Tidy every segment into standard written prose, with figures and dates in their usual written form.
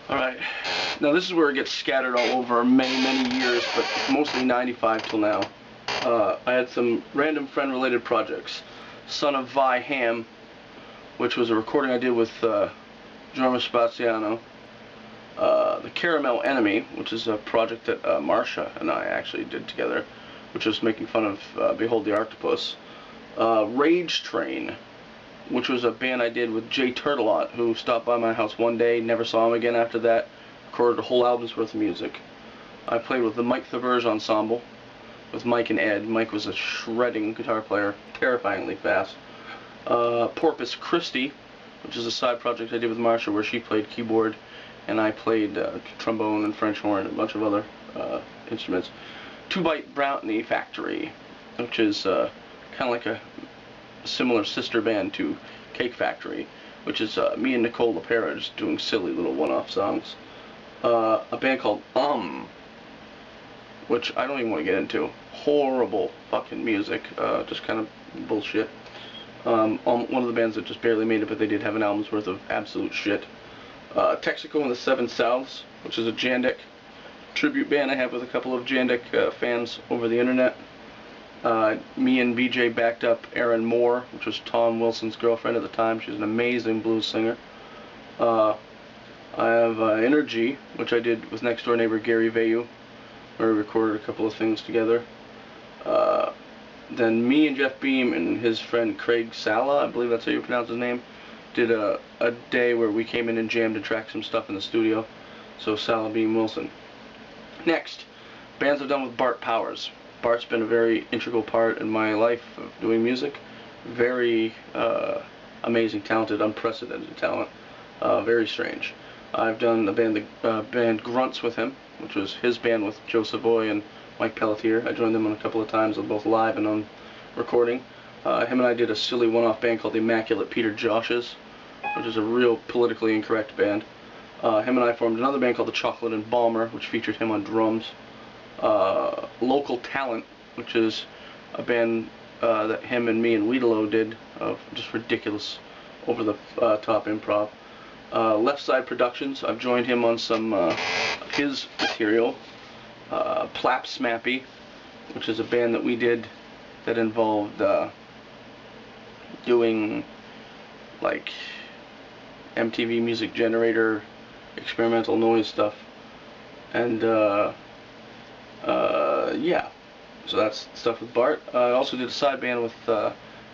Alright, now this is where it gets scattered all over many years, but mostly 95 till now. I had some random friend-related projects. Son of Vi Ham, which was a recording I did with Jorma Spaziano. The Caramel Enemy, which is a project that Marcia and I actually did together, which was making fun of Behold the Octopus. Rage Train, which was a band I did with Jay Turtelot, who stopped by my house one day, never saw him again after that, recorded a whole album's worth of music. I played with the Theberge Ensemble, with Mike and Ed. Mike was a shredding guitar player, terrifyingly fast. Porpoise Christi, which is a side project I did with Marcia, where she played keyboard, and I played trombone and French horn and a bunch of other instruments. 2-Byte Brownie Factory, which is kind of like a similar sister band to Cake Factory, which is me and Nicole Theberge doing silly little one-off songs. A band called which I don't even want to get into. Horrible fucking music, just kind of bullshit. One of the bands that just barely made it, but they did have an album's worth of absolute shit. Texaco and the Seven Souths, which is a Jandek tribute band I have with a couple of Jandek fans over the internet. Me and BJ backed up Erin Moore, which was Tom Wilson's girlfriend at the time. She's an amazing blues singer. I have Energy, which I did with next door neighbor Gary Vayu, where we recorded a couple of things together. Then me and Jeff Beam and his friend Craig Sala, I believe that's how you pronounce his name, did a day where we came in and jammed and tracked some stuff in the studio. So Sala, Beam, Wilson. Next, bands I've done with Bart Powers. Bart's been a very integral part in my life of doing music. Very amazing, talented, unprecedented talent. Very strange. I've done the band Grunts with him, which was his band with Joe Savoy and Mike Pelletier. I joined them on a couple of times, both live and on recording. Him and I did a silly one-off band called the Immaculate Peter Joshes, which is a real politically incorrect band. Him and I formed another band called the Chocolate Embalmer, which featured him on drums. Local Talent, which is a band that him and me and Weedalo did of just ridiculous, over-the-top improv. Leftside Productions, I've joined him on some of his material. Plap Smappy, which is a band that we did that involved doing like MTV Music Generator experimental noise stuff, and yeah, so that's stuff with Bart. I also did a side band with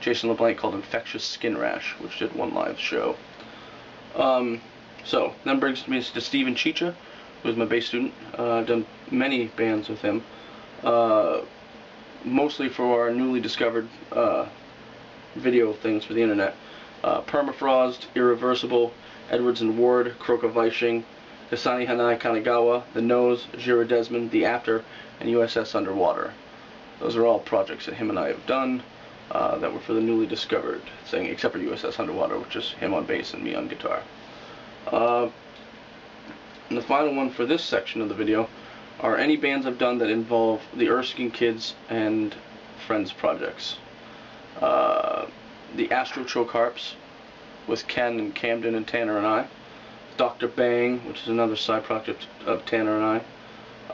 Jason LeBlanc called Infectious Skin Rash, which did one live show. So then brings me to Steven Chicha, who is my bass student. I've done many bands with him, mostly for our newly discovered video things for the internet. Permafrost, Irreversible, Edwards and Ward, Croca Vishing, Hisani Hanai Kanagawa, The Nose, Jira Desmond, The After, and USS Underwater. Those are all projects that him and I have done that were for the newly discovered thing, except for USS Underwater, which is him on bass and me on guitar. And the final one for this section of the video are any bands I've done that involve the Erskine Kids and Friends projects. The Astro Choke Harps with Ken and Camden and Tanner and I. Dr. Bang, which is another side project of Tanner and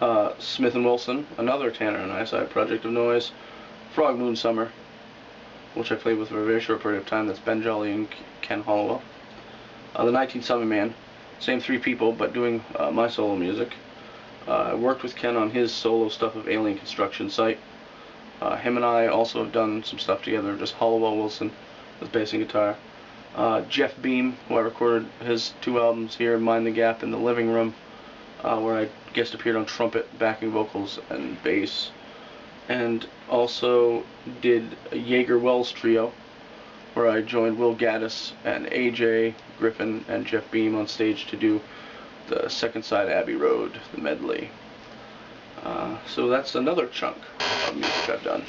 I. Smith and Wilson, another Tanner and I side project of noise. Frogmoon Summer, which I played with for a very short period of time. That's Ben Jolly and Ken Hallowell. The 19 Summer Man, same three people, but doing my solo music. I worked with Ken on his solo stuff of Alien Construction Site. Him and I also have done some stuff together, just Hallowell Wilson with bass and guitar. Jeff Beam, who I recorded his 2 albums here, Mind the Gap in the Living Room, where I guest appeared on trumpet, backing vocals, and bass. And also did a Jaeger Wells trio, where I joined Will Gaddis and AJ Griffin and Jeff Beam on stage to do the Second Side Abbey Road, the medley. So that's another chunk of music I've done.